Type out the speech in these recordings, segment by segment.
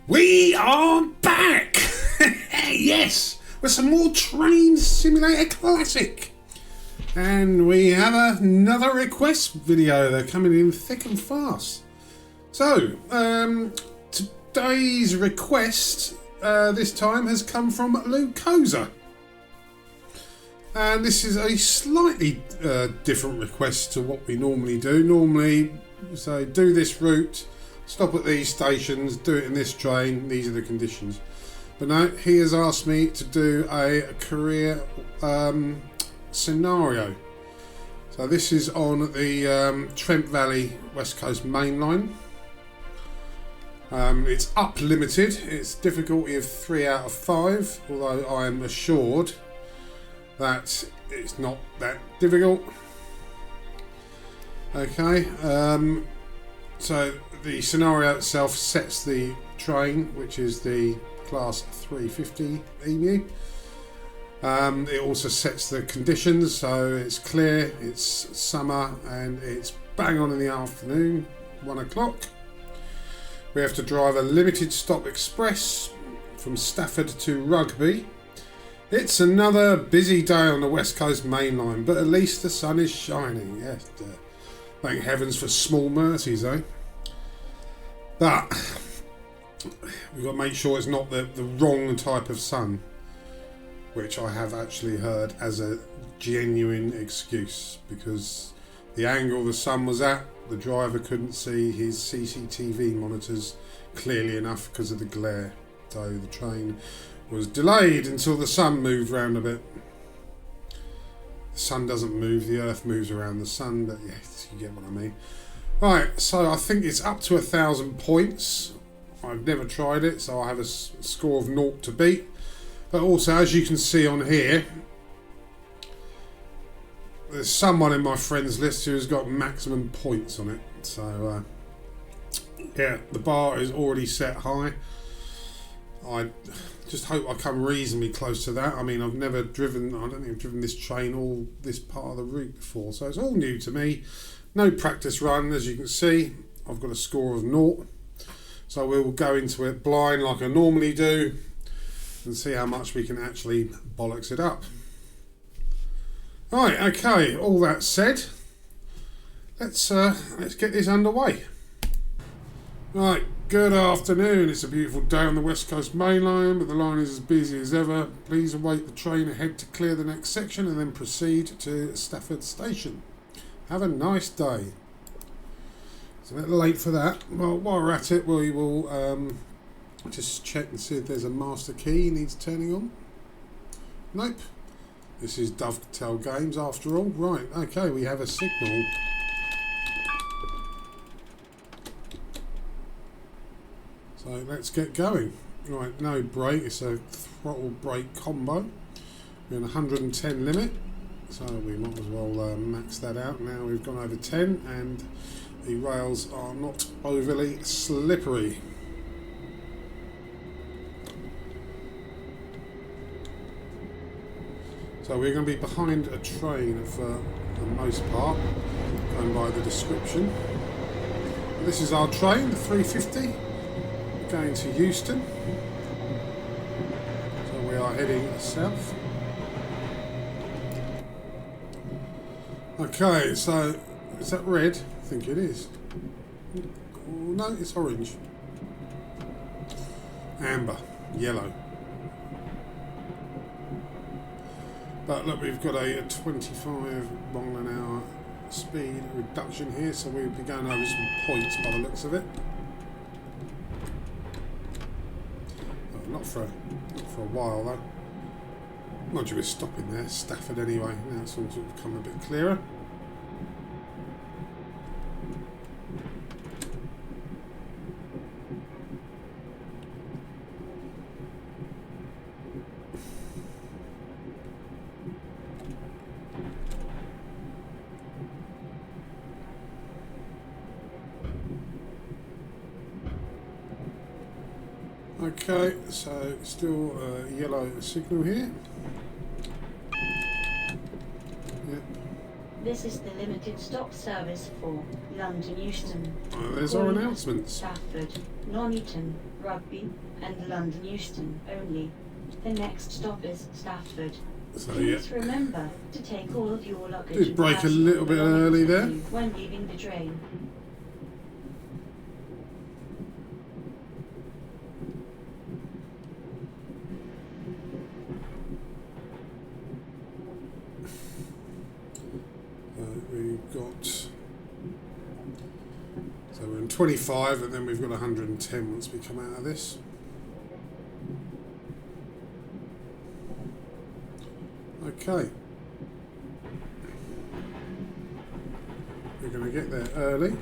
We are back! Yes! With some more Train Simulator Classic! And we have another request video. They're coming in thick and fast. So, today's request this time has come from Lucosa. And this is a slightly different request to what we normally do. Normally, say, do this route, stop at these stations, do it in this train, these are the conditions. But no, he has asked me to do a career scenario. So this is on the Trent Valley West Coast Mainline. It's up limited, it's difficulty of 3 out of 5, although I am assured that it's not that difficult. Okay, so the scenario itself sets the train, which is the class 350 EMU. It also sets the conditions, so it's clear, it's summer, and it's bang on in the afternoon, 1 o'clock. We have to drive a limited stop express from Stafford to Rugby. It's another busy day on the West Coast Mainline, but at least the sun is shining. Yes, thank heavens for small mercies, eh? But we've got to make sure it's not the wrong type of sun, which I have actually heard as a genuine excuse, because the angle the sun was at, the driver couldn't see his CCTV monitors clearly enough because of the glare. So the train was delayed until the sun moved round a bit. The sun doesn't move, the earth moves around the sun, but yes, you get what I mean. Right, so I think it's up to 1,000 points. I've never tried it, so I have a score of 0 to beat. But also, as you can see on here, there's someone in my friends list who's got maximum points on it. So, yeah, the bar is already set high. I just hope I come reasonably close to that. I mean, I've never driven, I don't think I've driven this train all this part of the route before, so it's all new to me. No practice run, as you can see. I've got a score of 0. So we'll go into it blind like I normally do and see how much we can actually bollocks it up. Right, okay, all that said, let's get this underway. Right, good afternoon. It's a beautiful day on the West Coast Mainline, but the line is as busy as ever. Please await the train ahead to clear the next section and then proceed to Stafford station. Have a nice day. It's a bit late for that. Well, while we're at it, we will just check and see if there's a master key needs turning on. Nope. This is Dovetail Games after all. Right, okay, we have a signal. So let's get going. Right, no brake, it's a throttle brake combo. We're in 110 limit, so we might as well max that out. Now we've gone over 10 and the rails are not overly slippery. So we're going to be behind a train for the most part, going by the description. This is our train, the 350. Going to Euston, so we are heading south. Okay, so is that red? I think it is. Oh, no, it's orange. Amber, yellow. But look, we've got a 25 mile an hour speed reduction here, so we'll be going over some points by the looks of it. Not for a while though. Mind you, we're stopping there, Stafford anyway. Now it's all sort of become a bit clearer. Okay, so still a yellow signal here. Yep. This is the limited stop service for London Euston. There's our announcements. Stafford, Nuneaton, Rugby, and London Euston only. The next stop is Stafford. So Please remember to take all of your luggage did and break a personal little bit early belongings there. with you when leaving the train. We've got, so we're in 25 and then we've got 110 once we come out of this. Okay. We're going to get there early.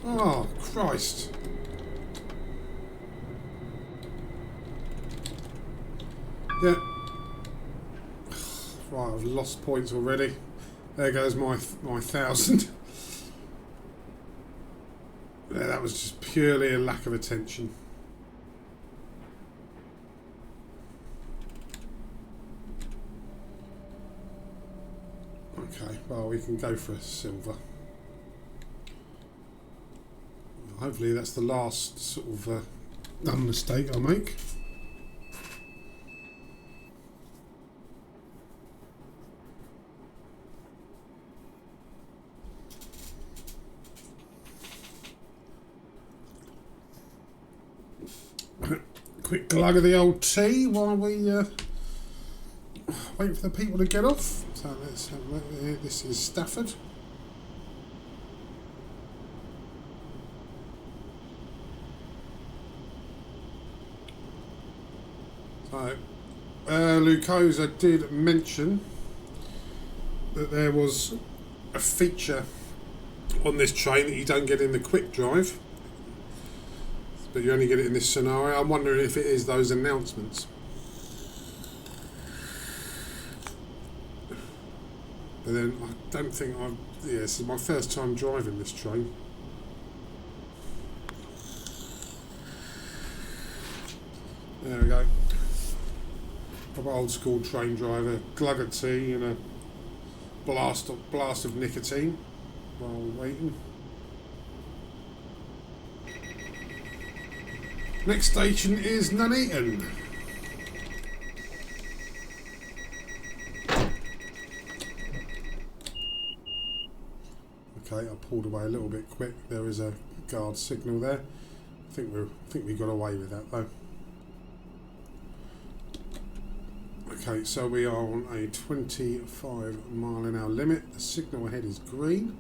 Oh, Christ. Yeah. Right, I've lost points already. There goes my 1,000. Yeah, that was just purely a lack of attention. Okay, well, we can go for a silver. Hopefully that's the last sort of dumb mistake I make. Quick glug of the old tea while we wait for the people to get off. So let's have a look here. This is Stafford. So Lucosa did mention that there was a feature on this train that you don't get in the quick drive, but you only get it in this scenario. I'm wondering if it is those announcements. But then I don't think yeah, this is my first time driving this train. There we go. Proper old school train driver, glug of tea and a blast of nicotine while we're waiting. Next station is Nuneaton. Okay, I pulled away a little bit quick. There is a guard signal there. I think we got away with that though. Okay, so we are on a 25-mile-an-hour limit. The signal ahead is green.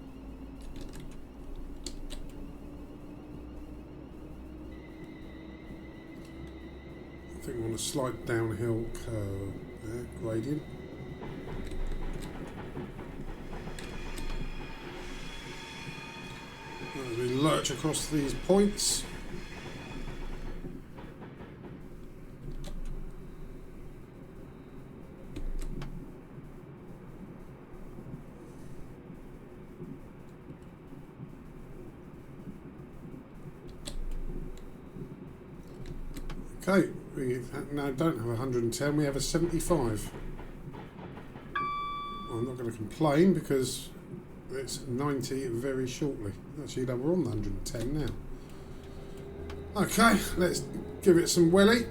I think we're on a slight downhill curve there, gradient. As we lurch across these points. Okay, we now don't have 110, we have a 75. I'm not going to complain because it's 90 very shortly. Actually, no, we're on the 110 now. Okay, let's give it some welly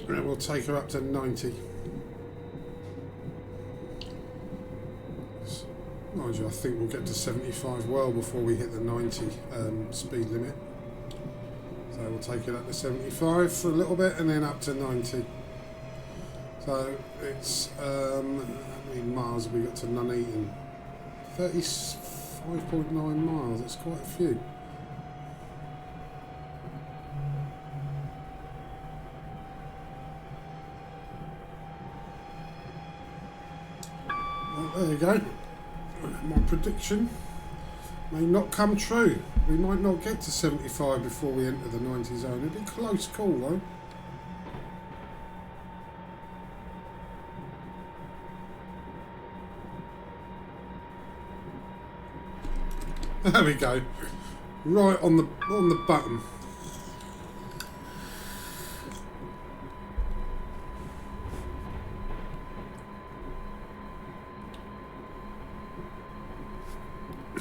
and we'll take her up to 90. Mind you, I think we'll get to 75 well before we hit the 90 speed limit. So we'll take it up to 75 for a little bit and then up to 90. So it's, how many miles have we got to Nuneaton? 35.9 miles, that's quite a few. Well, there you go. My prediction may not come true. We might not get to 75 before we enter the 90 zone. It'd be a close call though. There we go. Right on the button.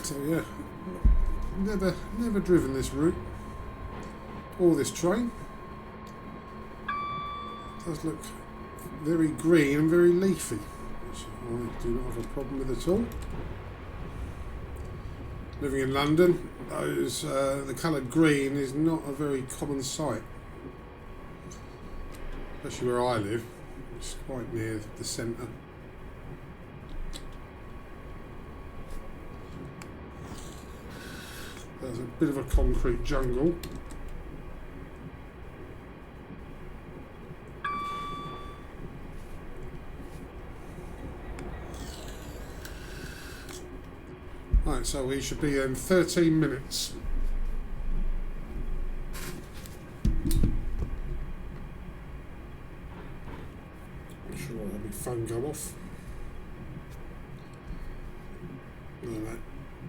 So yeah, never driven this route or this train. It does look very green and very leafy, which I do not have a problem with at all. Living in London, the colour green is not a very common sight, especially where I live. It's quite near the centre. There's a bit of a concrete jungle. Right, so we should be in 13 minutes. I'm sure I'll have my phone go off. No,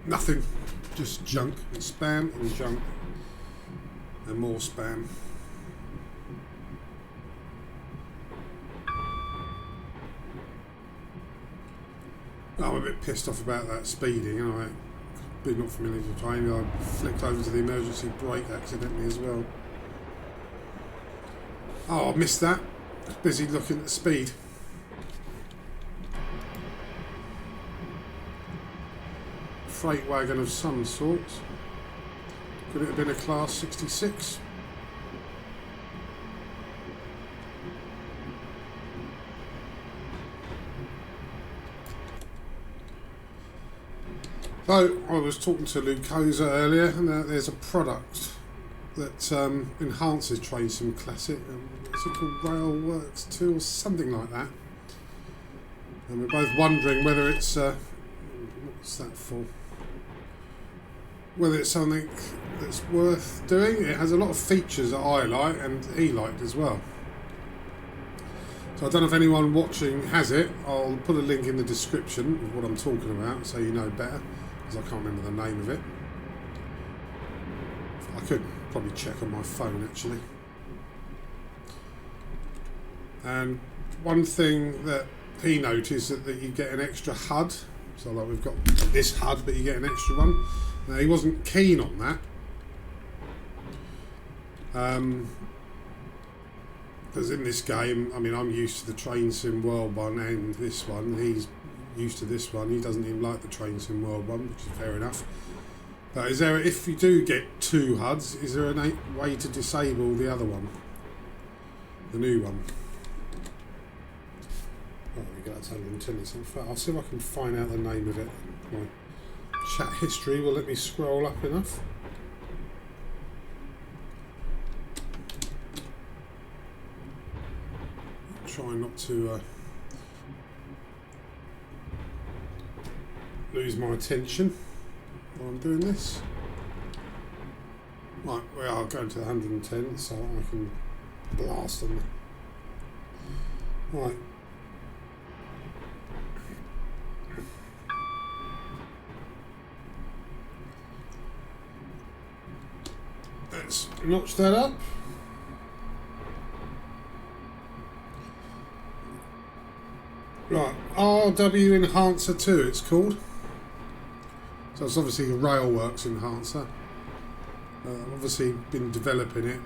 nothing. Just junk and spam and junk and more spam. I'm a bit pissed off about that speeding, and I being not familiar with the train, I flicked over to the emergency brake accidentally as well. Oh, I missed that. I was busy looking at the speed. Freight wagon of some sort. Could it have been a class 66? So, I was talking to Luke Koza earlier, and there's a product that enhances Train Sim Classic. What's it called? Railworks 2 or something like that. And we're both wondering whether it's... what's that for? Whether it's something that's worth doing. It has a lot of features that I like and he liked as well. So I don't know if anyone watching has it. I'll put a link in the description of what I'm talking about so you know better, because I can't remember the name of it. I could probably check on my phone actually. And one thing that he noticed that you get an extra HUD. So like we've got this HUD, but you get an extra one. Now he wasn't keen on that. Because in this game, I mean, I'm used to the Train Sim World one and this one. He's used to this one. He doesn't even like the Train Sim World one, which is fair enough. But is there, if you do get two HUDs, is there a way to disable the other one? The new one? Oh, we got 110. I'll see if I can find out the name of it. My chat history will let me scroll up enough. Try not to lose my attention while I'm doing this. Right, we are going to the 110, so I can blast them. Right. Let's notch that up. Right, RW Enhancer 2 it's called. So it's obviously a Railworks enhancer. I've obviously been developing it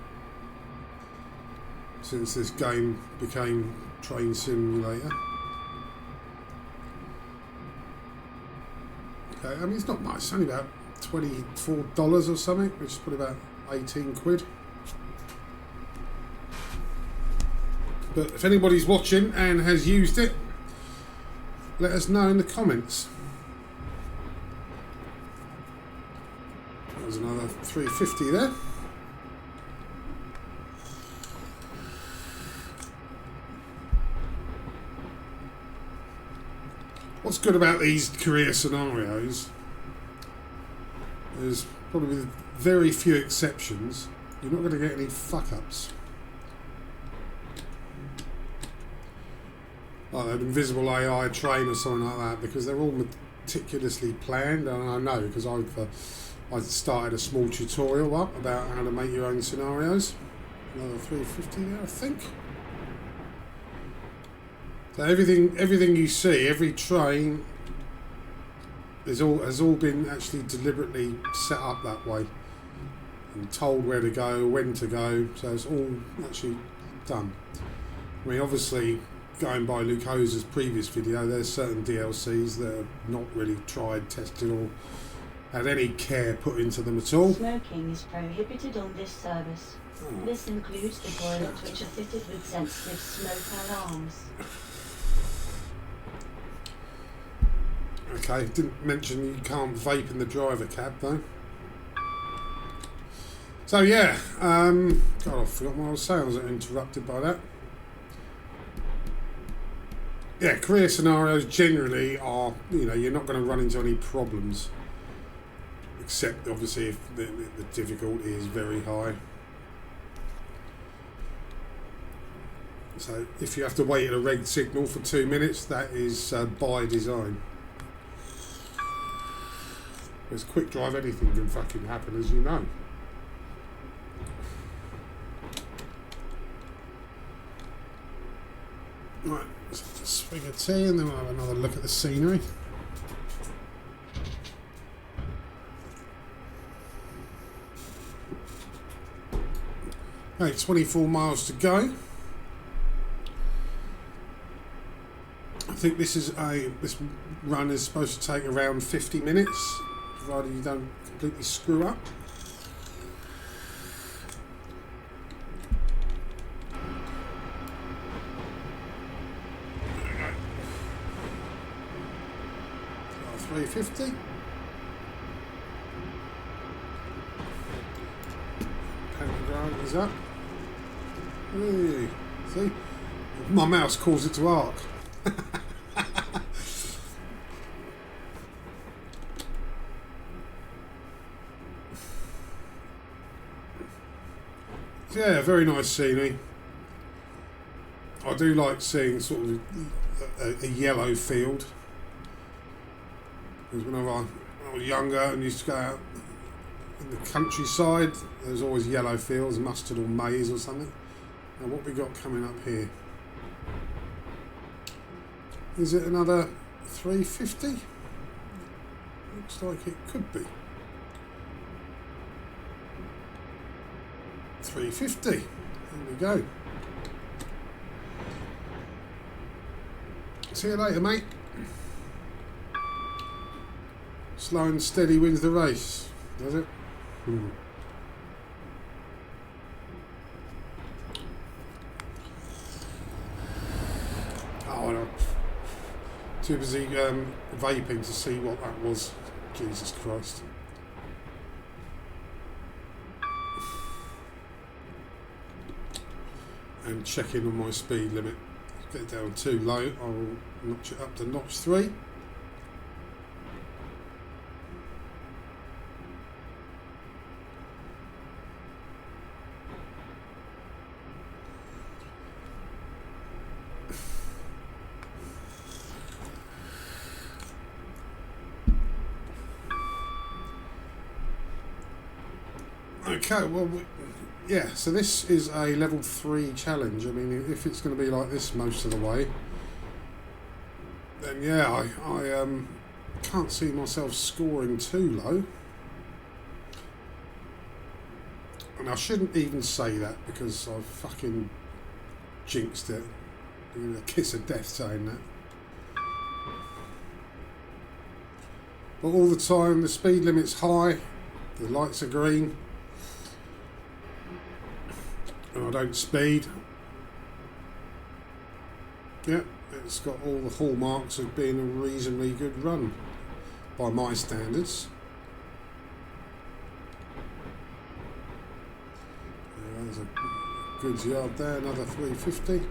since this game became Train Simulator. Okay, I mean it's not much, it's only about $24 or something, which is probably about 18 quid. But if anybody's watching and has used it, let us know in the comments. There's another 350 there. What's good about these career scenarios is, probably with very few exceptions, you're not going to get any fuck-ups. Like an invisible AI train or something like that, because they're all meticulously planned, and I know because I started a small tutorial up about how to make your own scenarios. Another 350 there, I think. So everything you see, every train has all been actually deliberately set up that way and told where to go, when to go, so it's all actually done. I mean, obviously, going by Luke Hoser's previous video, there's certain DLCs that are not really tried, tested, or had any care put into them at all. Smoking is prohibited on this service. Oh. This includes the toilets, which are fitted with sensitive smoke alarms. Okay, didn't mention you can't vape in the driver cab though. So yeah, God, I forgot what I was saying. I was interrupted by that. Yeah, career scenarios generally are, you know, you're not going to run into any problems, except obviously if the difficulty is very high. So if you have to wait at a red signal for 2 minutes, that is by design. With quick drive, anything can fucking happen, as you know. Right, let's have a swig of tea and then we'll have another look at the scenery. Okay, 24 miles to go. I think this run is supposed to take around 50 minutes, provided you don't completely screw up. There we go. 350. Pentagram is up. Hey, see? My mouse calls it to arc. Yeah, very nice scenery. I do like seeing sort of a yellow field. Because whenever I was younger and used to go out in the countryside, there's always yellow fields, mustard or maize or something. Now what we got coming up here? Is it another 350? Looks like it could be. 350. There we go. See you later, mate. Slow and steady wins the race, does it? Oh, no. Too busy vaping to see what that was. Jesus Christ. And checking on my speed limit. Get it down too low, I will notch it up to notch 3. Okay, well, yeah, so this is a level 3 challenge. I mean, if it's going to be like this most of the way, then yeah, I can't see myself scoring too low. And I shouldn't even say that because I've fucking jinxed it. I'm a kiss of death saying that. But all the time, the speed limit's high, the lights are green, and I don't speed. Yeah, it's got all the hallmarks of being a reasonably good run by my standards. There's a goods yard there, another 350.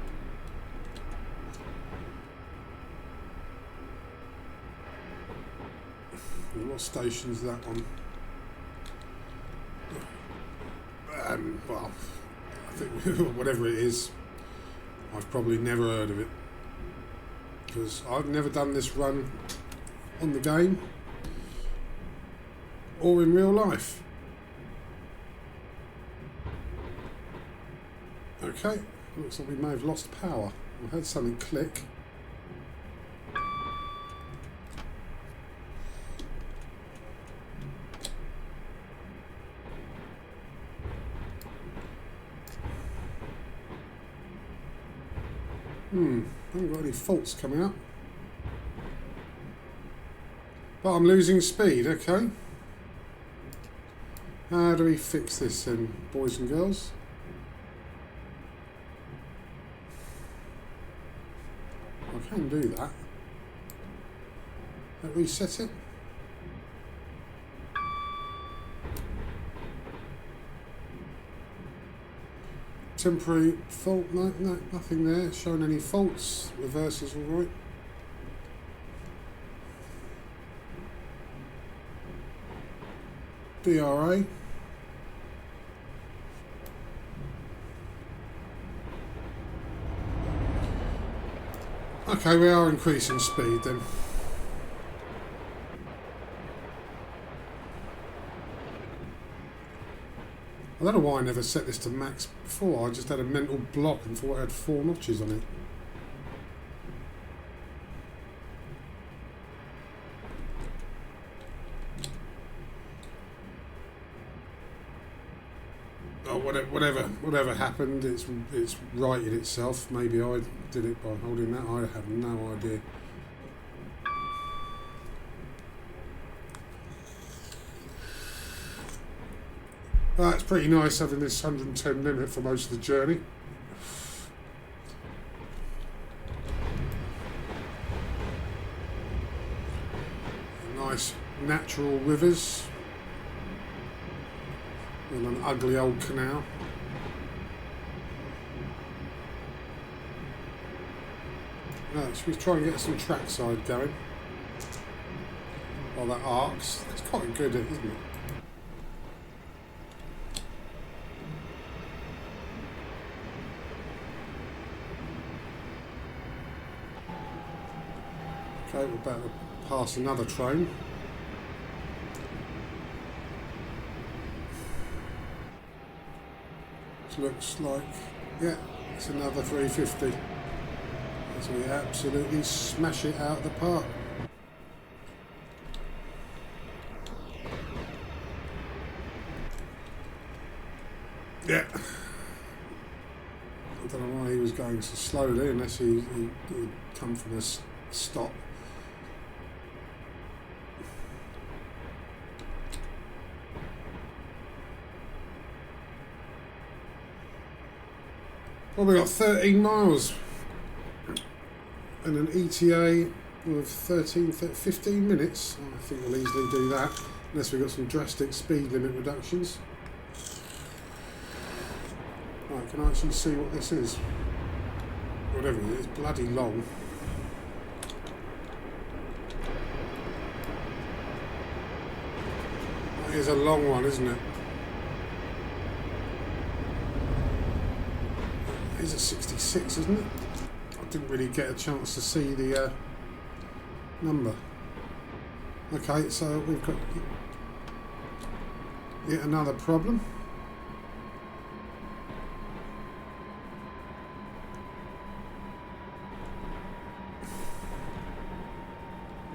And what station's that on? Well, I think whatever it is, I've probably never heard of it because I've never done this run on the game or in real life. Okay, looks like we may have lost power. I heard something click. I haven't got any faults coming up. But I'm losing speed, okay. How do we fix this then, boys and girls? I can do that. Let's reset it. Temporary fault, no, nothing there. Showing any faults. Reverse is alright. DRA. Okay, we are increasing speed then. I don't know why I never set this to max before. I just had a mental block and thought I had 4 notches on it. Oh, whatever happened, it's righted itself. Maybe I did it by holding that. I have no idea. It's pretty nice having this 110 limit for most of the journey. Nice natural rivers and an ugly old canal. Should we try and get some trackside going? Oh, that arcs. That's quite good, isn't it? Okay, we're about to pass another train. This looks like, yeah, it's another 350. As we absolutely smash it out of the park. Yeah. I don't know why he was going so slowly, unless he'd come from a stop. Well, we got 13 miles and an ETA of 15 minutes. I think we'll easily do that, unless we've got some drastic speed limit reductions. Right, can I actually see what this is? Whatever it is, it's bloody long. That is a long one, isn't it? It is a 66, isn't it? I didn't really get a chance to see the number. Okay, so we've got yet another problem.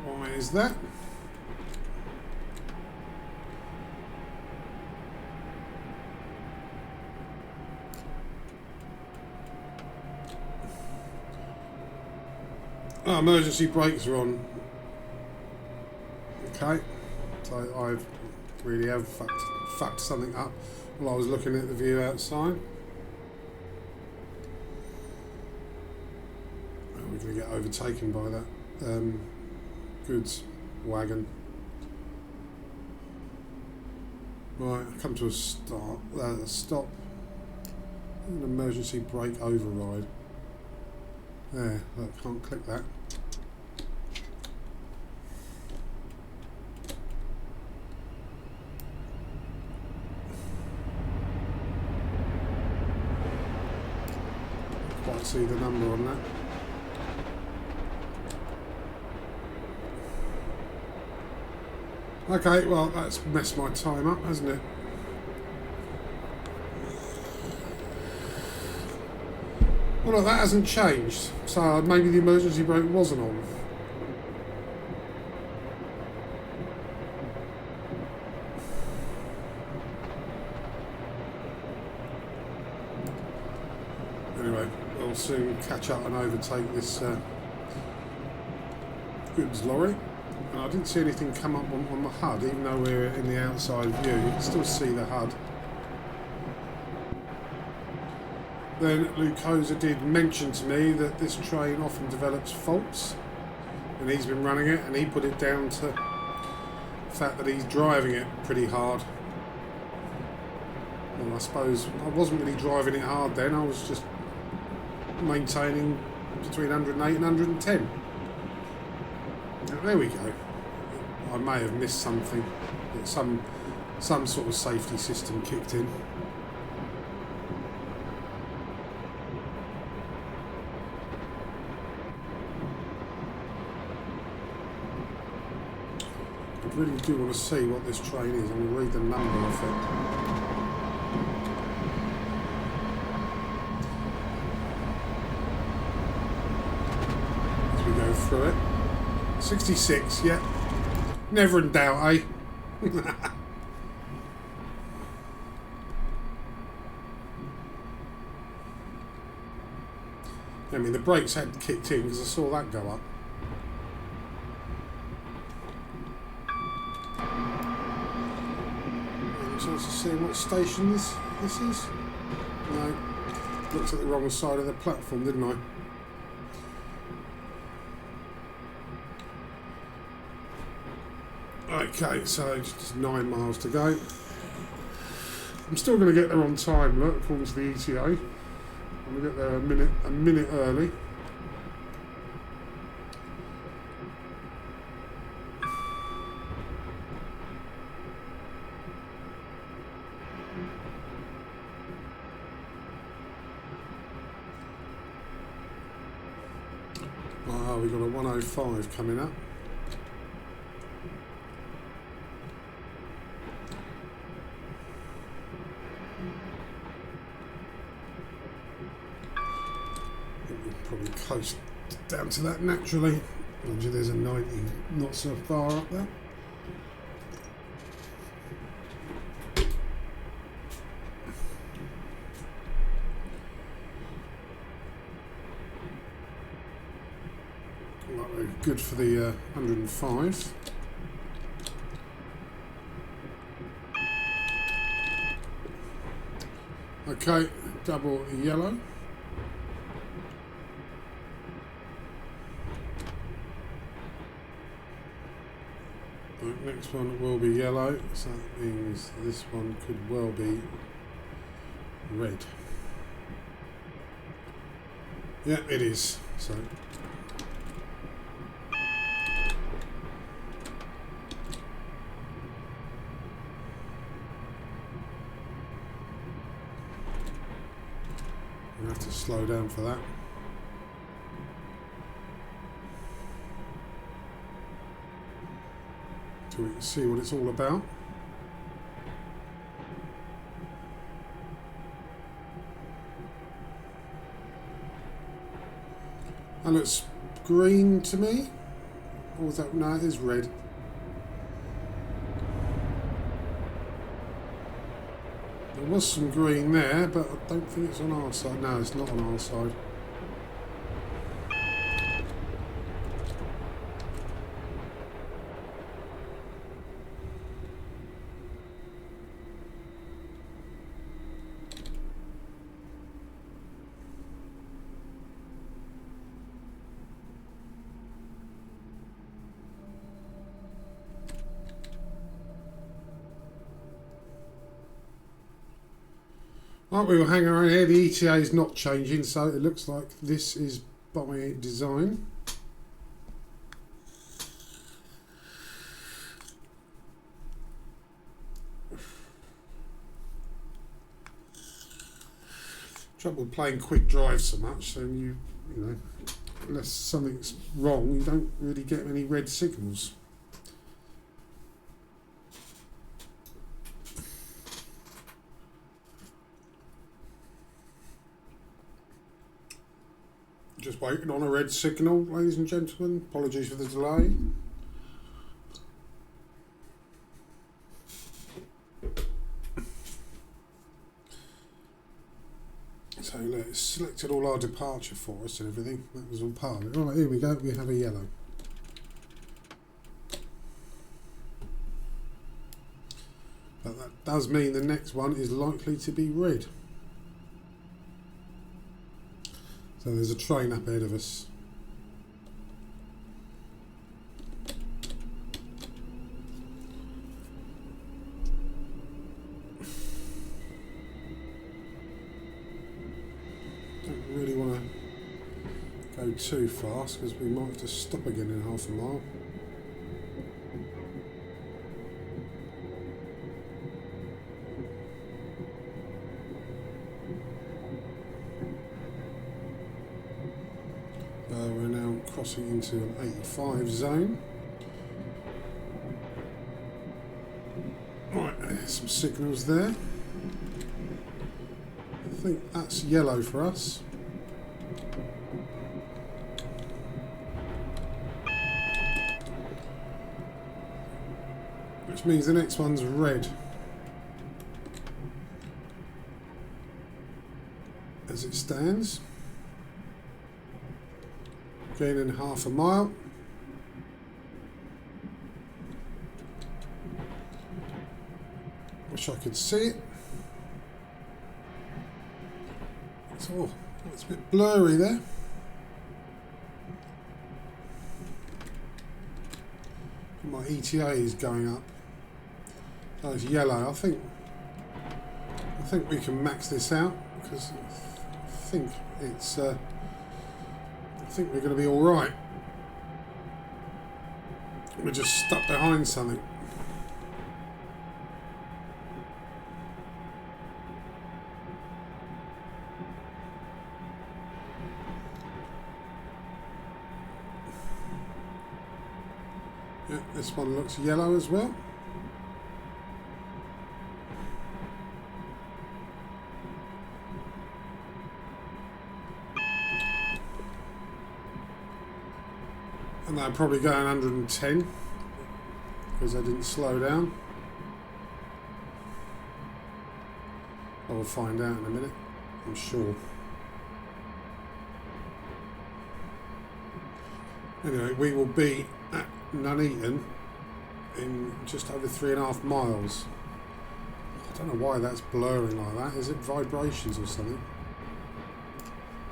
Why is that? Oh, emergency brakes are on. Okay, so I really have fucked something up while I was looking at the view outside. Oh, we're going to get overtaken by that goods wagon. Right, I come to a stop. An emergency brake override. There, look, can't click that. Can't see the number on that. Okay, well, that's messed my time up, hasn't it? Well, look, that hasn't changed, so maybe the emergency brake wasn't on. Anyway, will soon catch up and overtake this goods lorry. And I didn't see anything come up on the HUD, even though we're in the outside view. You can still see the HUD. Then Lucosa did mention to me that this train often develops faults, and he's been running it, and he put it down to the fact that he's driving it pretty hard. And I suppose I wasn't really driving it hard then, I was just maintaining between 108 and 110. Now, there we go. I may have missed something, but some sort of safety system kicked in. I really do want to see what this train is. I'm going to read the number of it. As we go through it. 66, yeah. Never in doubt, eh? I mean, the brakes had kicked in because I saw that go up. To see what station this is. No, looked at the wrong side of the platform, didn't I? Okay, so just 9 miles to go. I'm still going to get there on time, look, according to the ETA. I'm going to get there a minute early. We've got a 105 coming up. We'll probably coast down to that naturally. Mind you, there's a 90 not so far up there. Good for the 105. Okay, double yellow. Right, next one will be yellow, so that means this one could well be red. Yeah, it is. So. I have to slow down for that. So we can see what it's all about. That looks green to me. Or is that, no, it is red. There was some green there, but I don't think it's on our side. No, it's not on our side. Right, we will hang around here. The ETA is not changing, so it looks like this is by design. Trouble with playing quick drive so much, so you know, unless something's wrong, you don't really get any red signals. Just waiting on a red signal, ladies and gentlemen. Apologies for the delay. So So look, it's selected all our departure for us and everything. That was all part of it. Alright, here we go. We have a yellow. But that does mean the next one is likely to be red. So there's a train up ahead of us. Don't really want to go too fast because we might have to stop again in half a mile. We're now crossing into an 85 zone. Right, there's some signals there. I think that's yellow for us. Which means the next one's red. As it stands. Gaining half a mile. Wish I could see it. Oh, it's a bit blurry there. My ETA is going up. Oh, it's yellow. I think we can max this out because I think it's. I think we're going to be all right. We're just stuck behind something. Yeah, this one looks yellow as well. And they're probably going 110 because they didn't slow down. I will find out in a minute, I'm sure. Anyway, we will be at Nuneaton in just over 3.5 miles. I don't know why that's blurring like that. Is it vibrations or something?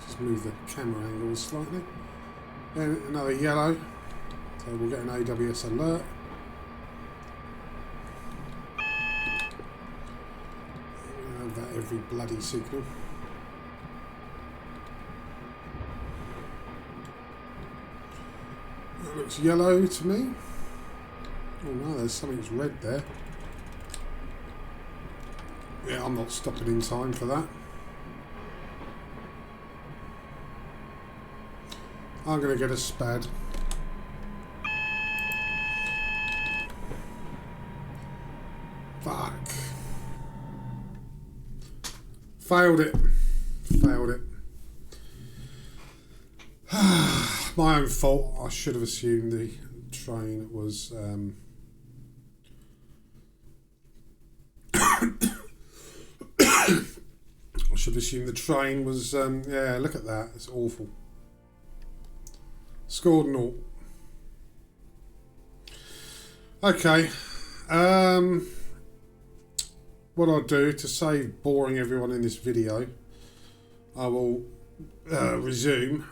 Just move the camera angle slightly. Then another yellow, so we'll get an AWS alert. We'll have that every bloody signal. That looks yellow to me. Oh no, there's something that's red there. Yeah, I'm not stopping in time for that. I'm going to get a spad. Fuck. Failed it. Failed it. My own fault. I should have assumed the train was... I should have assumed the train was... yeah, look at that. It's awful. Scored 0. Okay. What I'll do to save boring everyone in this video, I will resume.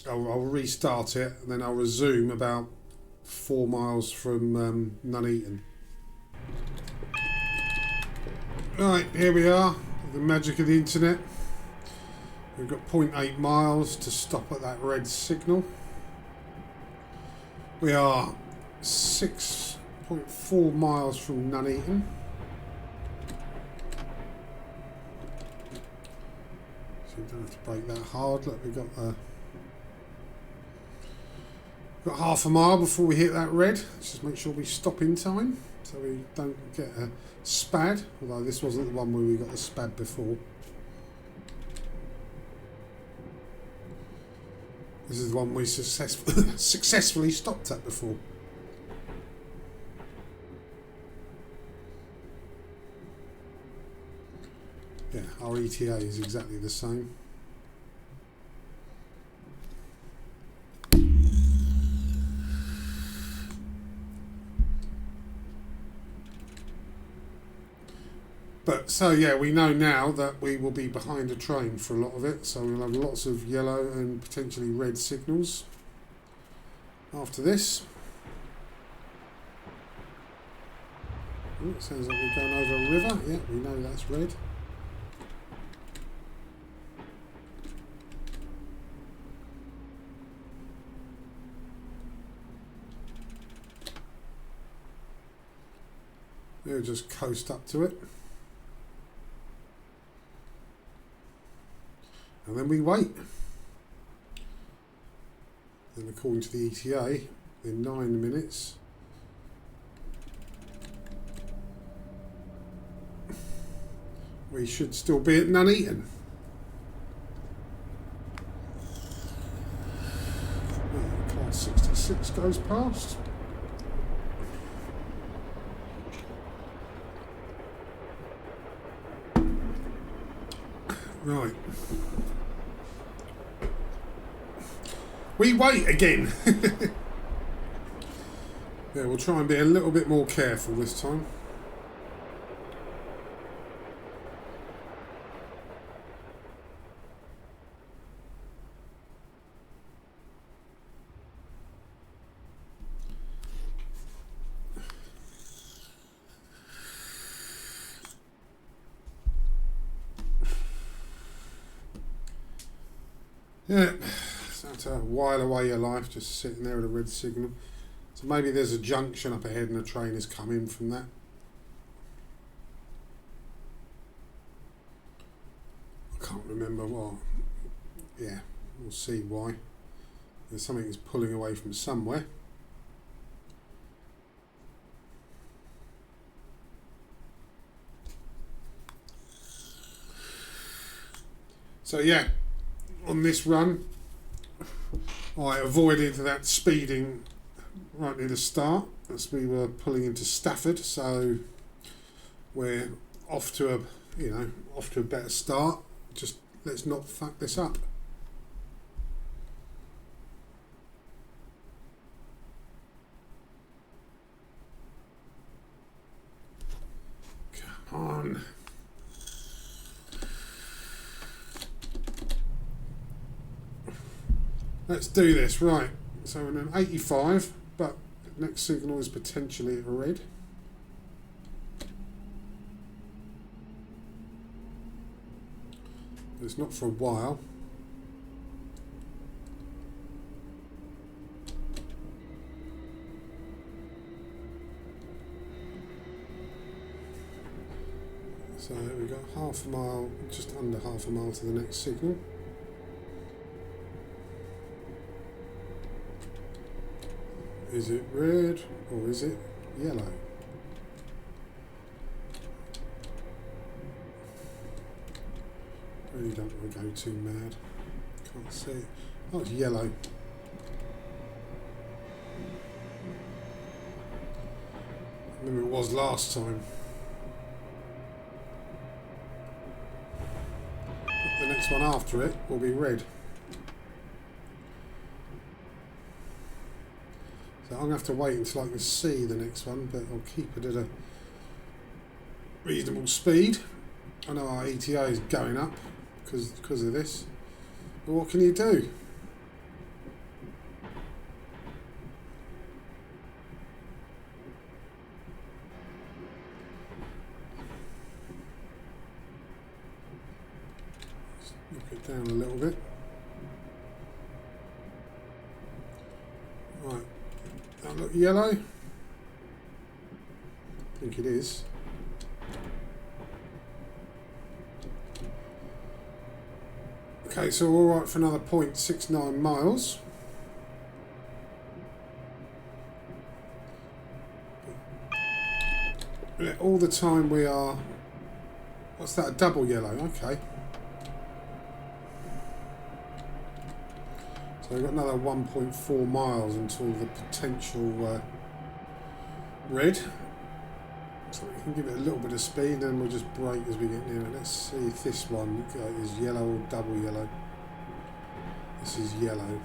I'll restart it and then I'll resume about 4 miles from Nuneaton. Right, here we are. The magic of the internet. We've got 0.8 miles to stop at that red signal. We are 6.4 miles from Nuneaton. So you don't have to brake that hard. Look, we've got half a mile before we hit that red. Let's just make sure we stop in time so we don't get a spad. Although this wasn't the one where we got the spad before. This is the one we successfully stopped at before. Yeah, our ETA is exactly the same. But so yeah, we know now that we will be behind a train for a lot of it, so we'll have lots of yellow and potentially red signals after this. Oh, it sounds like we're going over a river. Yeah, we know that's red. We'll just coast up to it. And then we wait. And according to the ETA, in 9 minutes, we should still be at Nuneaton. Class 66 goes past. Right. We wait again. Yeah, we'll try and be a little bit more careful this time. Yeah, so to while away your life just sitting there at a red signal. So maybe there's a junction up ahead and a train has come in from that. I can't remember what. Yeah, we'll see why. There's something that's pulling away from somewhere. So yeah, on this run, I avoided that speeding right near the start as we were pulling into Stafford, so we're off to a better start. Just let's not fuck this up. Come on. Let's do this, right. So we're in an 85, but the next signal is potentially a red. It's not for a while. So we've got half a mile, just under half a mile to the next signal. Is it red or is it yellow? Really don't want to go too mad. Can't see it. Oh, it's yellow. I remember it was last time. The next one after it will be red. So I'm going to have to wait until I can see the next one, but I'll keep it at a reasonable speed. I know our ETA is going up because of this, but what can you do? Let's knock it down a little bit. Right. That look yellow? I think it is. Okay, so we're all right for another 0.69 miles. All the time we are... What's that, a double yellow? Okay. So we've got another 1.4 miles until the potential red. So we can give it a little bit of speed and then we'll just brake as we get near it. Let's see if this one is yellow or double yellow. This is yellow.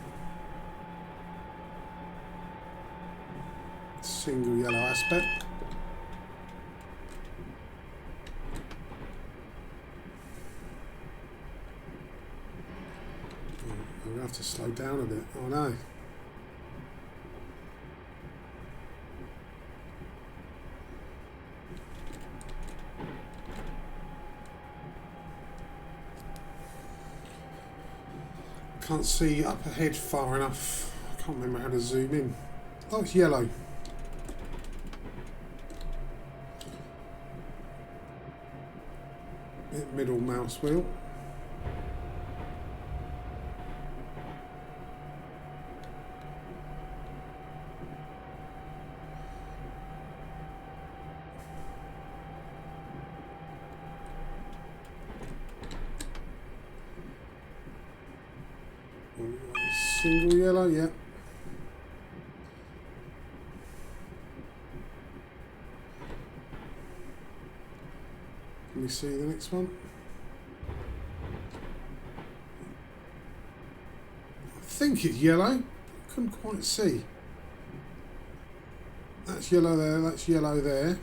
Single yellow aspect. have to slow down a bit. Oh no. Can't see up ahead far enough. I can't remember how to zoom in. Oh, it's yellow. Hit middle mouse wheel. Single yellow, yeah. Can we see the next one? I think it's yellow. I couldn't quite see. That's yellow there, that's yellow there.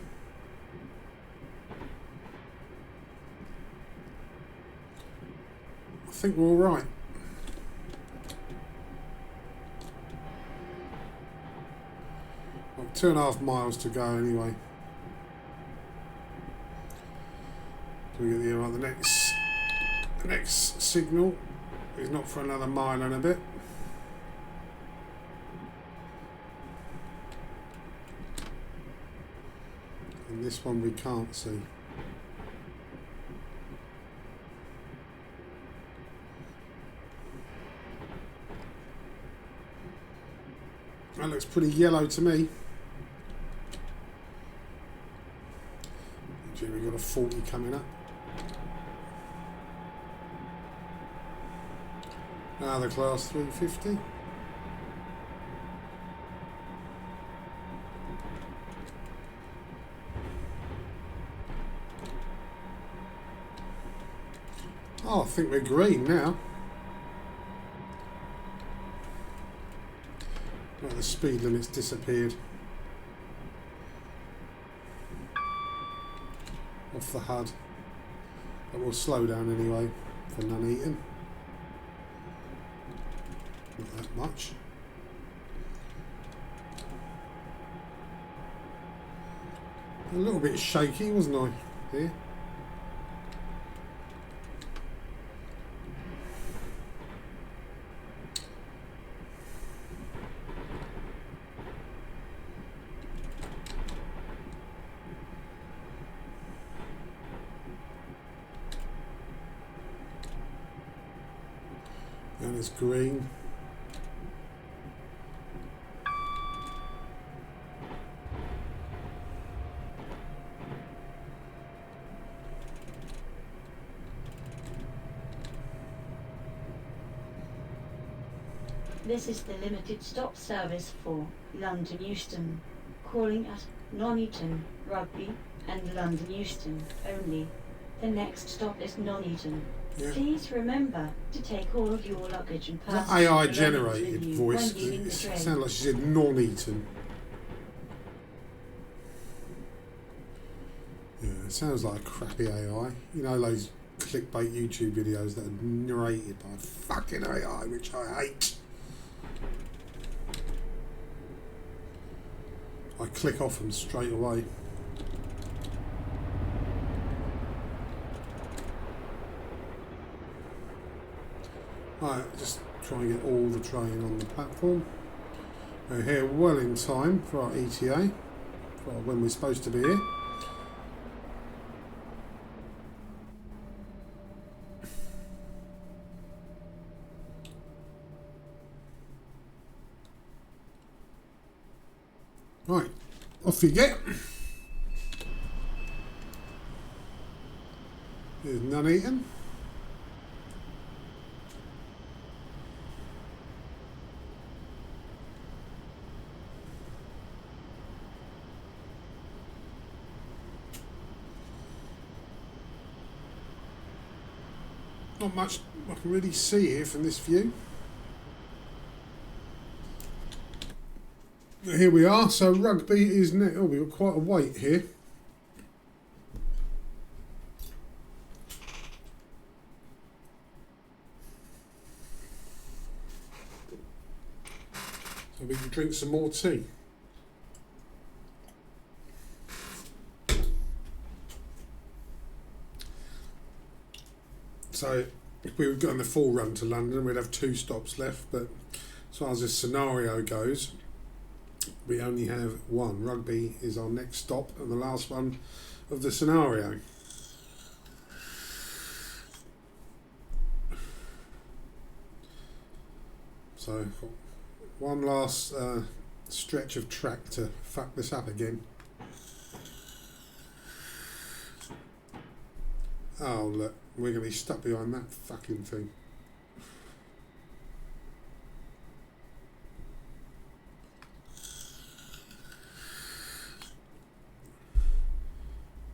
I think we're all right. Well, 2.5 miles to go anyway. We get the, the next signal is not for another mile and a bit. And this one we can't see. That looks pretty yellow to me. Actually, we've got a 40 coming up. Now the class 350. Oh, I think we're green now. Oh, the speed limit's disappeared. Off the HUD. But we'll slow down anyway for Nuneaton. Not that much. A little bit shaky, wasn't I? Here. And it's green. This is the limited stop service for London Euston, calling at Nuneaton, Rugby and London Euston only. The next stop is Nuneaton. Yeah. Please remember to take all of your luggage and That personal AI belongings generated with you voice, when leaving it the train. sounded like she said non-eaten. Yeah, it sounds like a crappy AI. You know those clickbait YouTube videos that are narrated by fucking AI, which I hate. I click off them straight away. Right, just try and get all the train on the platform. We're here well in time for our ETA, for when we're supposed to be here. Right, off you get. There's Nuneaton. Not much I can really see here from this view. Here we are, so Rugby is next. Oh, we've got quite a wait here. so we can drink some more tea. So if we were going the full run to London, we'd have 2 stops left, but as far as this scenario goes, we only have 1. Rugby is our next stop and the last one of the scenario. So one last stretch of track to fuck this up again. Oh look, we're going to be stuck behind that fucking thing.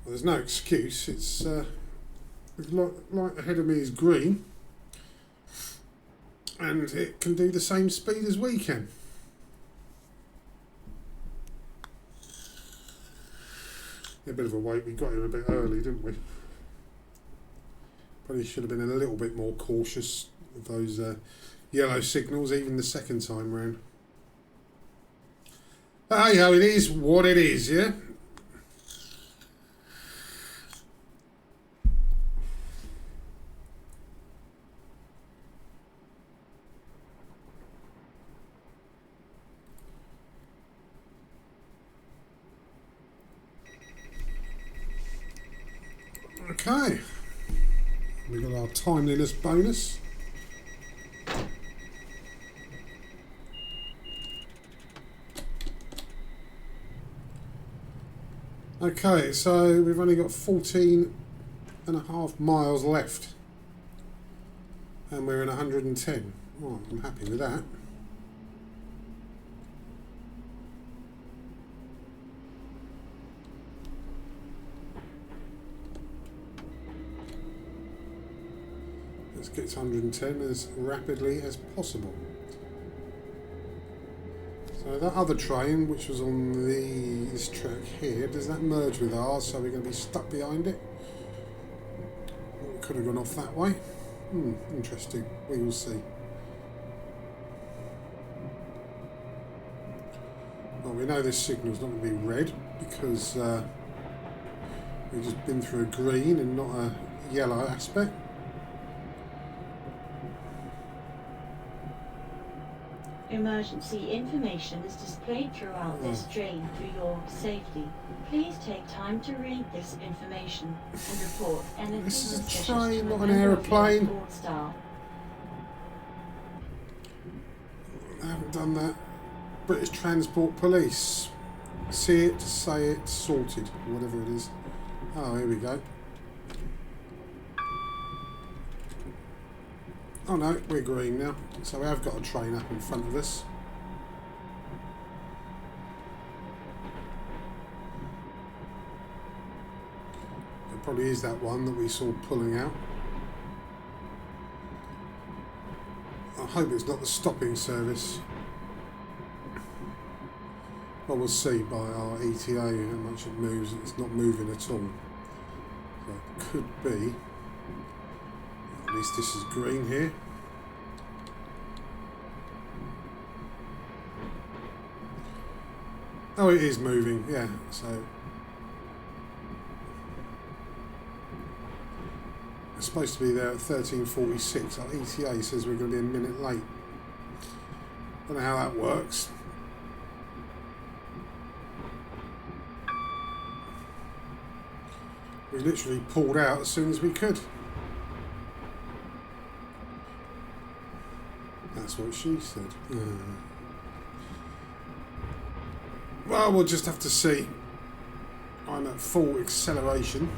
Well, there's no excuse. It's light ahead of me is green, and it can do the same speed as we can. A bit of a wait. We got here a bit early, didn't we? Probably should have been a little bit more cautious of those yellow signals, even the second time round. Hey ho, it is what it is, yeah? Okay. We've got our timeliness bonus. Okay, so we've only got 14.5 miles left. And we're in 110. Oh, I'm happy with that. Let's get to 110 as rapidly as possible. So that other train, which was on this track here, does that merge with ours? So we're going to be stuck behind it. We could have gone off that way. Interesting. We will see. Well, we know this signal's not going to be red because we've just been through a green and not a yellow aspect. Emergency information is displayed throughout this train for your safety. Please take time to read this information and report anything This is a suspicious train, to not a an member of your aeroplane. support staff. I haven't done that. British Transport Police. See it, say it, sorted. Whatever it is. Oh, here we go. Oh no, we're green now. So we have got a train up in front of us. It probably is that one that we saw pulling out. I hope it's not the stopping service. Well, we'll see by our ETA how much it moves. It's not moving at all. So it could be. At least this is green here. Oh, it is moving, yeah, so it's supposed to be there at 13:46. Our ETA says we're going to be a minute late. Don't know how that works. We literally pulled out as soon as we could. That's what she said. Well, we'll just have to see. I'm at full acceleration.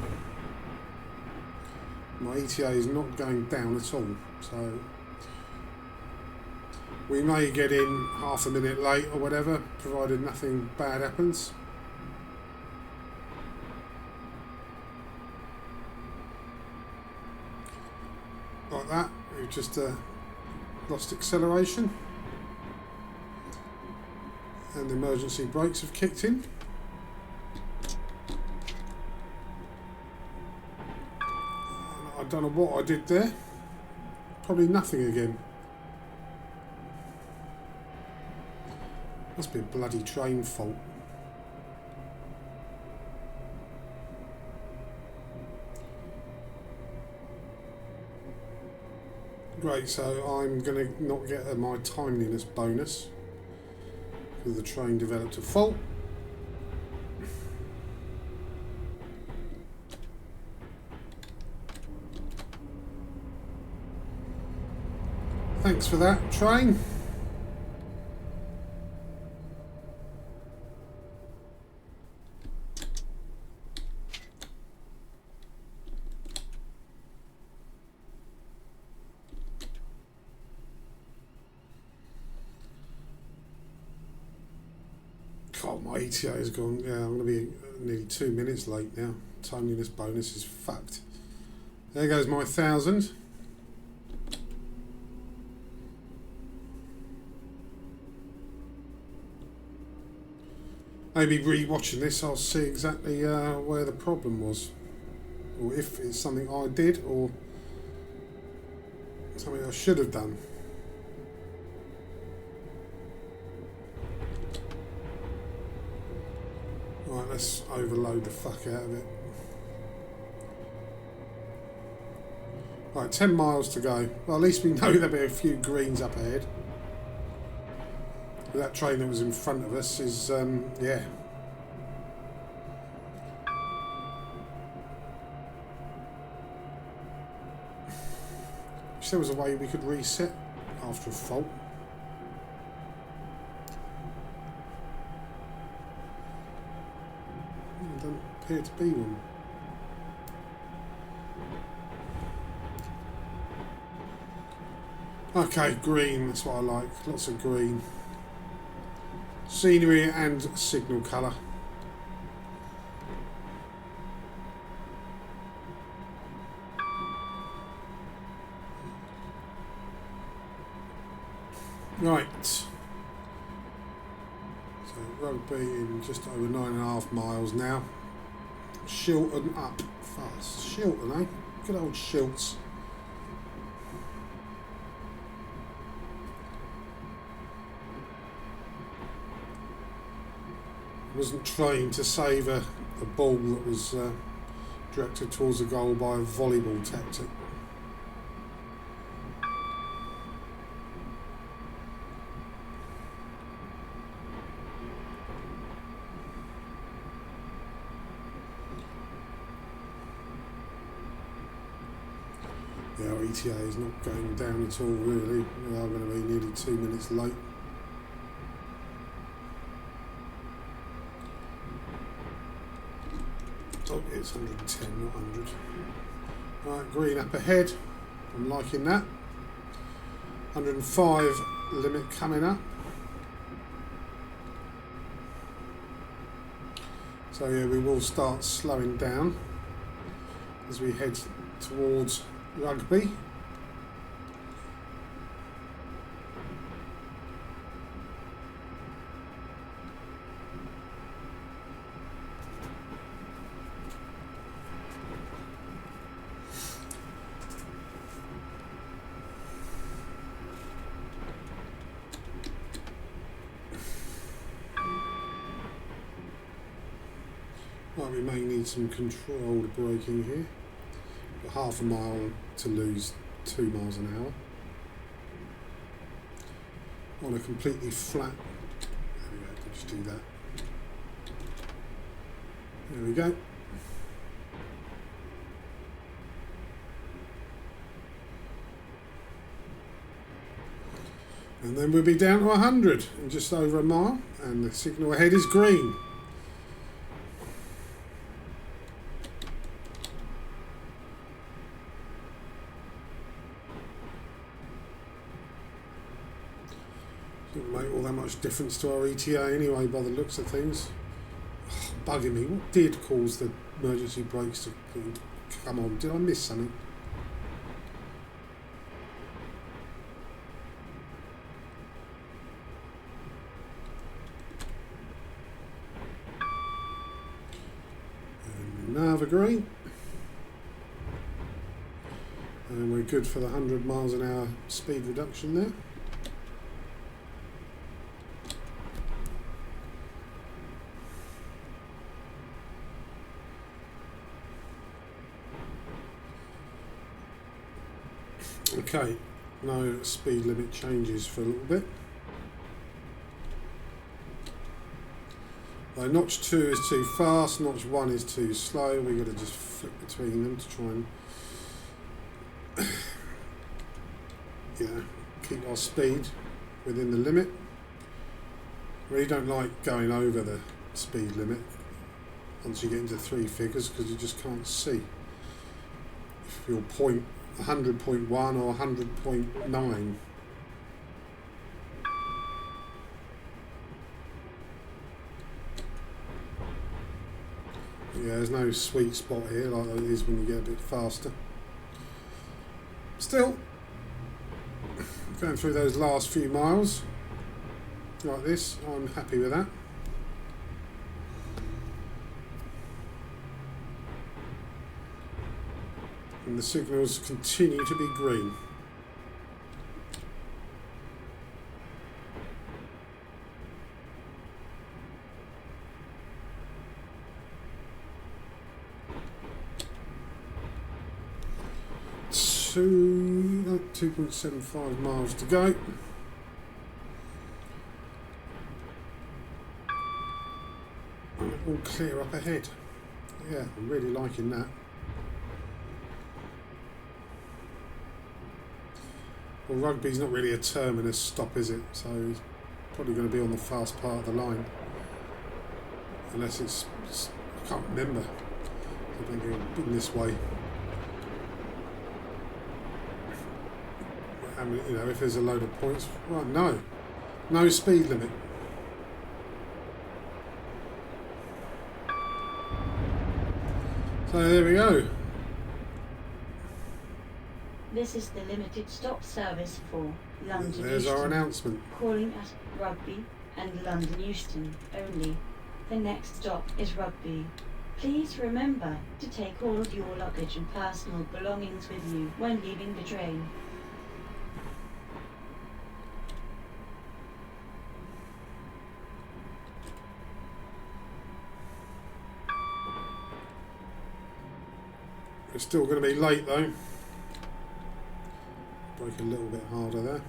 My ETA is not going down at all, so we may get in half a minute late or whatever, provided nothing bad happens. Like that, we've just lost acceleration. And the emergency brakes have kicked in. I don't know what I did there. Probably nothing again. Must be a bloody train fault. Great, so I'm going to not get my timeliness bonus because the train developed a fault. Thanks for that, train. God, my ETA has gone. Yeah, I'm going to be nearly 2 minutes late now. Timeliness bonus is fucked. There goes my 1,000. Maybe re-watching this, I'll see exactly where the problem was, or if it's something I did or something I should have done. Right, let's overload the fuck out of it. Right, 10 miles to go. Well, at least we know there'll be a few greens up ahead. That train that was in front of us is, yeah. Wish there was a way we could reset after a fault. There doesn't appear to be one. Okay, green, that's what I like. Lots of green. Scenery and signal colour. Right. So Rugby in just over 9.5 miles now. Shilton up fast. Shilton, eh? Good old Shilts. Wasn't trained to save a ball that was directed towards the goal by a volleyball tactic. Yeah, our ETA is not going down at all really. We are going to be nearly 2 minutes late. Oh, it's 110, not 100. Right, green up ahead. I'm liking that. 105 limit coming up. So yeah, we will start slowing down as we head towards Rugby. Right, we may need some controlled braking here. Got half a mile to lose 2 miles an hour. On a completely flat. There we go, just do that. There we go. And then we'll be down to 100 in just over a mile, and the signal ahead is green. Doesn't make all that much difference to our ETA anyway by the looks of things. Oh, bugging me. What did cause the emergency brakes to come on? Did I miss something? And another green. And we're good for the 100 miles an hour speed reduction there. Okay, no speed limit changes for a little bit. Notch 2 is too fast, notch 1 is too slow. We've got to just flick between them to try and keep our speed within the limit. Really don't like going over the speed limit once you get into three figures, because you just can't see if you're 100.1 or 100.9. Yeah, there's no sweet spot here like there is when you get a bit faster. Still, going through those last few miles like this, I'm happy with that. And the signals continue to be green. So, 2.75 miles to go. All clear up ahead. Yeah, I'm really liking that. Well, Rugby's not really a terminus stop, is it? So it's probably going to be on the fast part of the line. Unless it's I can't remember. I think it's been this way. I mean, you know, if there's a load of points, right? No speed limit. So there we go. This is the limited stop service for London There's Euston. our announcement. Calling at Rugby and London Euston only. The next stop is Rugby. Please remember to take all of your luggage and personal belongings with you when leaving the train. It's still going to be late though. Brake a little bit harder there.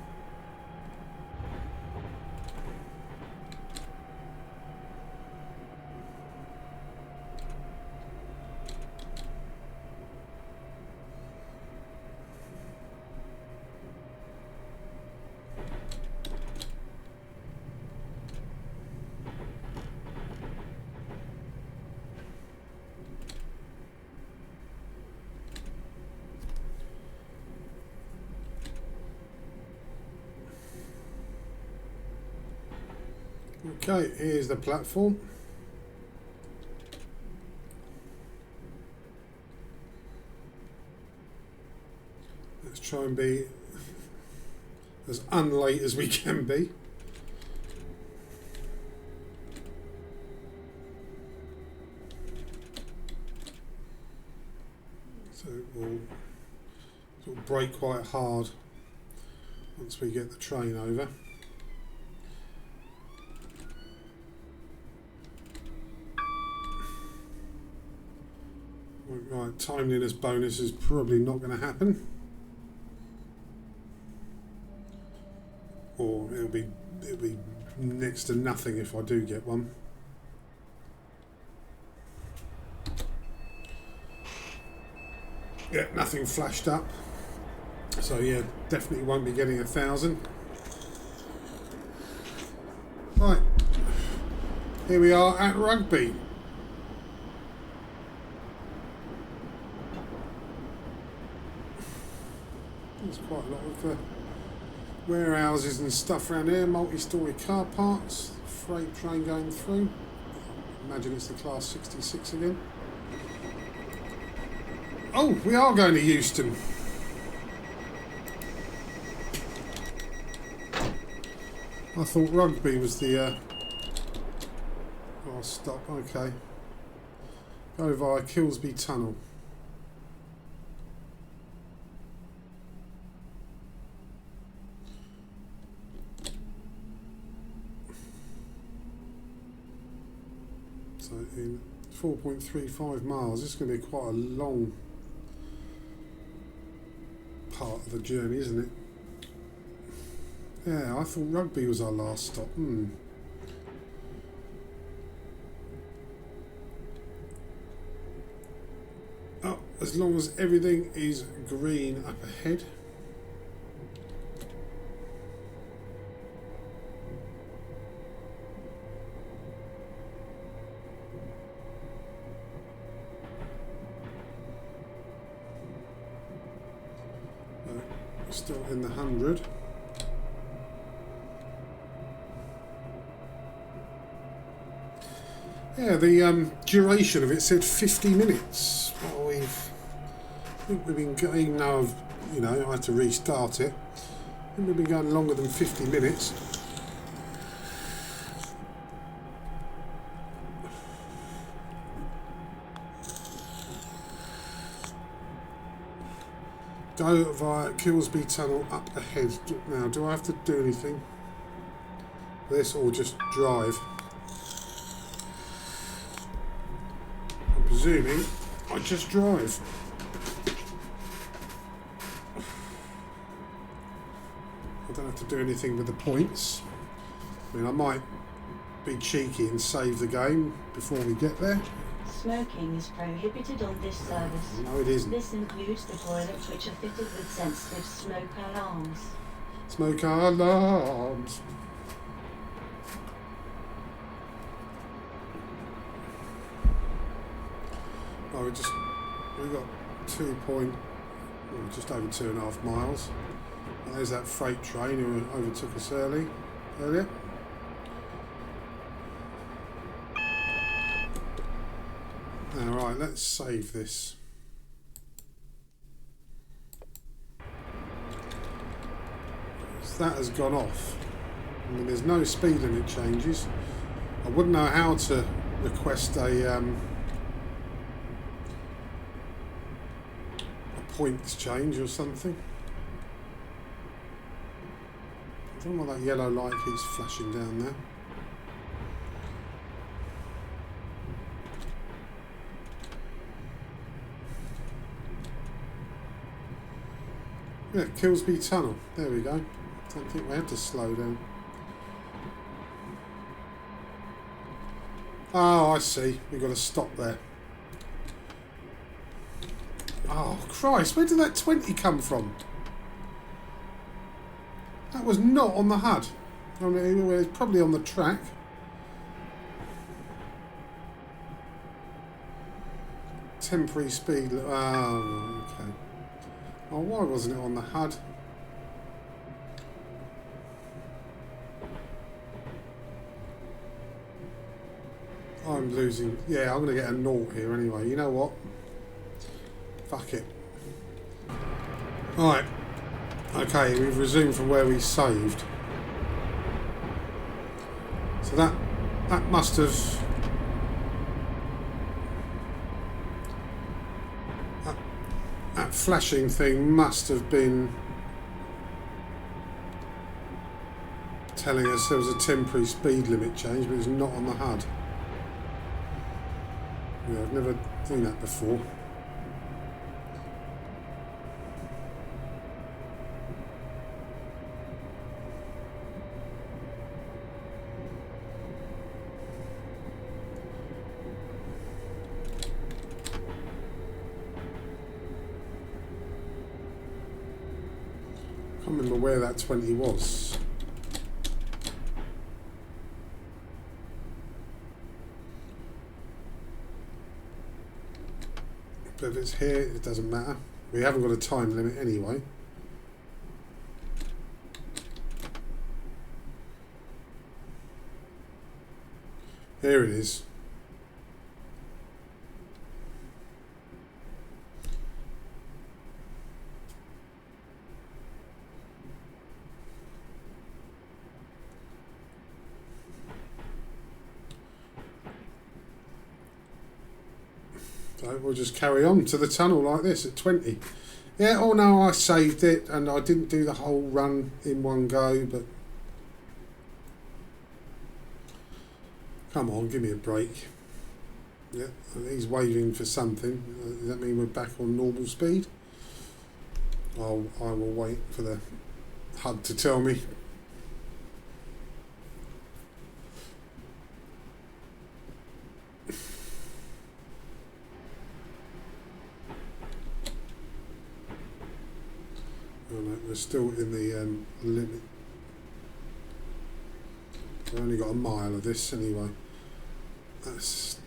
Okay, here's the platform. Let's try and be as unlate as we can be. So we'll brake quite hard once we get the train over. Right, timeliness bonus is probably not going to happen, or it'll be next to nothing if I do get one. Yeah, nothing flashed up, so yeah, definitely won't be getting 1,000. Right, here we are at Rugby. There's quite a lot of warehouses and stuff around here, multi-storey car parks, freight train going through. I imagine it's the class 66 again. Oh, we are going to Euston. I thought Rugby was the last stop. Okay. Go via Kilsby Tunnel. So in 4.35 miles, this is going to be quite a long part of of a journey, isn't it? Yeah, I thought Rugby was our last stop. Oh, as long as everything is green up ahead. Still in the 100. Yeah, the duration of it said 50 minutes. Well, I think we've been going now. You know, I had to restart it. I think we've been going longer than 50 minutes. Go via Kilsby Tunnel up ahead. Now, do I have to do anything? This or just drive? I'm presuming I just drive. I don't have to do anything with the points. I mean, I might be cheeky and save the game before we get there. Smoking is prohibited on this service. No, it isn't. This includes the toilets, which are fitted with sensitive smoke alarms. Smoke alarms. Oh, we got just over 2.5 miles. And there's that freight train who overtook us earlier. Alright, let's save this. So that has gone off. I mean, there's no speed limit changes. I wouldn't know how to request a points change or something. I don't know why that yellow light keeps flashing down there. Yeah, Kilsby Tunnel. There we go. Don't think we had to slow down. Oh, I see. We've got to stop there. Oh, Christ. Where did that 20 come from? That was not on the HUD. I mean, it was probably on the track. Temporary speed. Oh, okay. Oh, why wasn't it on the HUD? I'm losing. Yeah, I'm going to get a naught here anyway. You know what? Fuck it. Alright. Okay, we've resumed from where we saved. So that must have... That flashing thing must have been telling us there was a temporary speed limit change, but it's not on the HUD. Yeah, I've never seen that before. I can't remember where that 20 was. But if it's here, it doesn't matter. We haven't got a time limit anyway. Here it is. So we'll just carry on to the tunnel like this at 20. Yeah, oh no, I saved it and I didn't do the whole run in one go, but come on, give me a break. Yeah, he's waving for something. Does that mean we're back on normal speed? I will wait for the HUD to tell me. Oh no, we're still in the limit. We've only got a mile of this anyway. That's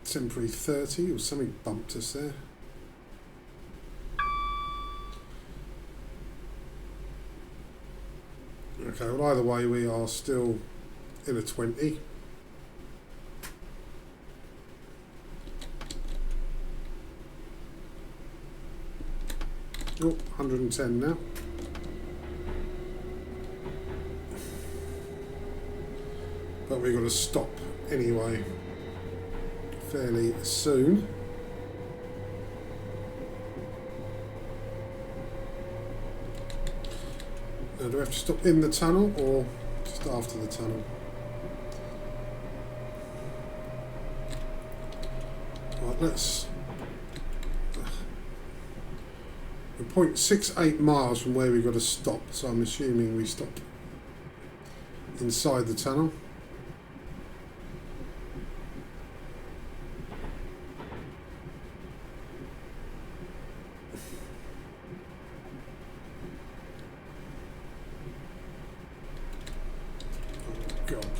temporary 30 or something bumped us there. Okay, well either way we are still in a 20. Oh, 110 now. But we've got to stop anyway fairly soon. Now, do we have to stop in the tunnel or just after the tunnel? Right, let's... We're 0.68 miles from where we've got to stop, so I'm assuming we stop inside the tunnel.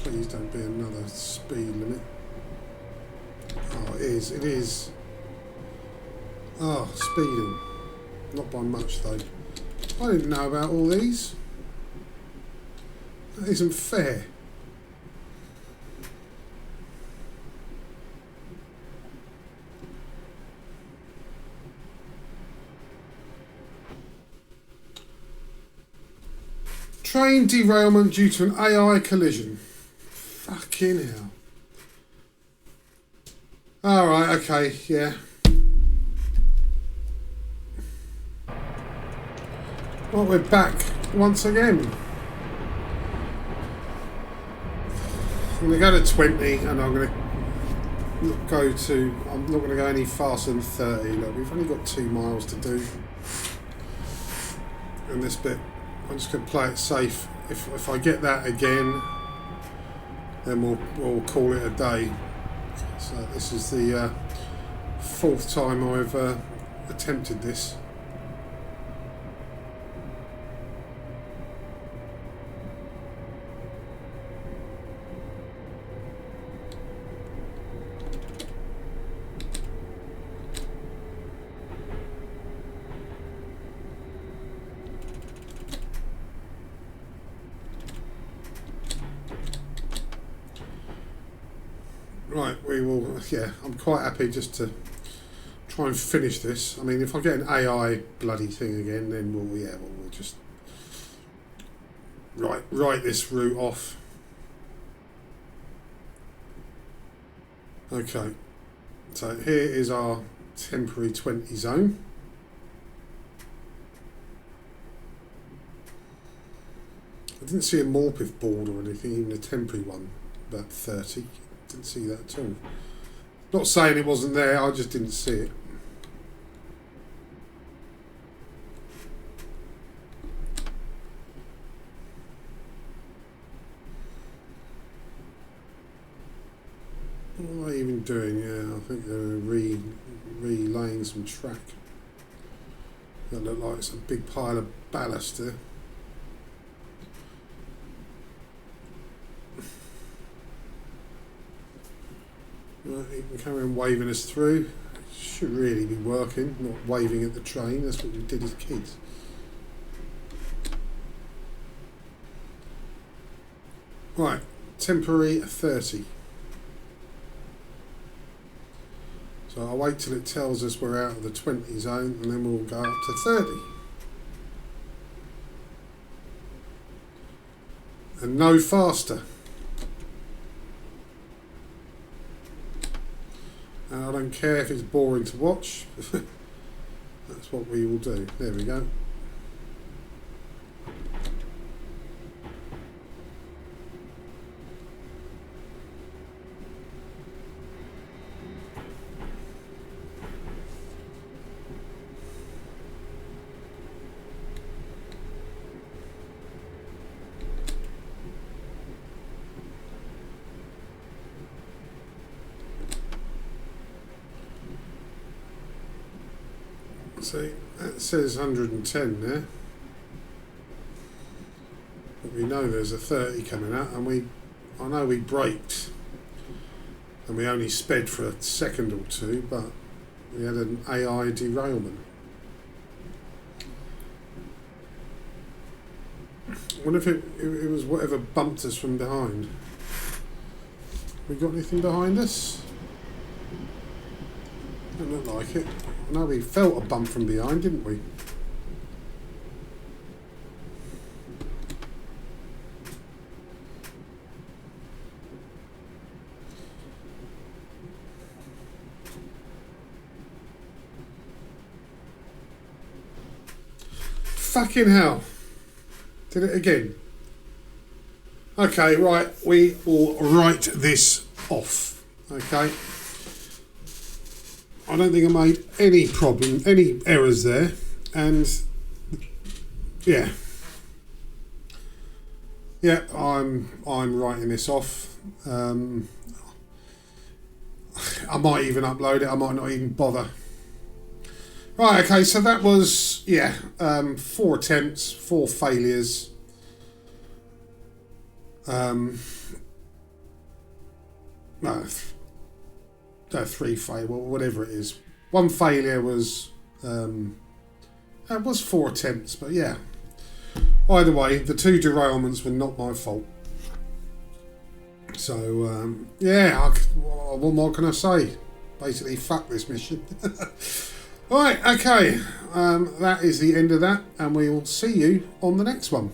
Please don't be another speed limit. Oh, it is. It is. Oh, speeding. Not by much, though. I didn't know about all these. That isn't fair. Train derailment due to an AI collision. Fucking hell. Alright, okay, yeah. Well, we're back once again. I'm going to go to 20 and I'm going to go to... I'm not going to go any faster than 30. Look, we've only got 2 miles to do. And this bit, I'm just going to play it safe. If I get that again, then we'll call it a day. So this is the 4th time I've attempted this. Right, we will, yeah, I'm quite happy just to try and finish this. I mean, if I get an AI bloody thing again, then we'll just write this route off. Okay, so here is our temporary 20 zone. I didn't see a Morpeth board or anything, even a temporary one, about 30. Didn't see that at all. Not saying it wasn't there, I just didn't see it. What are they even doing? Yeah, I think they're relaying some track. That looked like some big pile of ballast there. Right, you can carry on waving us through. Should really be working, not waving at the train. That's what we did as kids. Right, temporary 30. So I'll wait till it tells us we're out of the 20 zone and then we'll go up to 30. And no faster. And I don't care if it's boring to watch. That's what we will do. There we go. See, that says 110 there. But we know there's a 30 coming out, and I know we braked and we only sped for a second or two, but we had an AI derailment. I wonder if it was whatever bumped us from behind. We got anything behind us? Don't look like it. I know we felt a bump from behind, didn't we? Fucking hell. Did it again. Okay, right, we will write this off. Okay. I don't think I made any errors there, and yeah, I'm writing this off. I might even upload it. I might not even bother. Right, okay, so that was 4 attempts, 4 failures. No, 3 fail, well, whatever it is. 1 failure was it was 4 attempts, but yeah. Either way, the 2 derailments were not my fault. So what more can I say? Basically, fuck this mission. Right, okay. That is the end of that, and we will see you on the next one.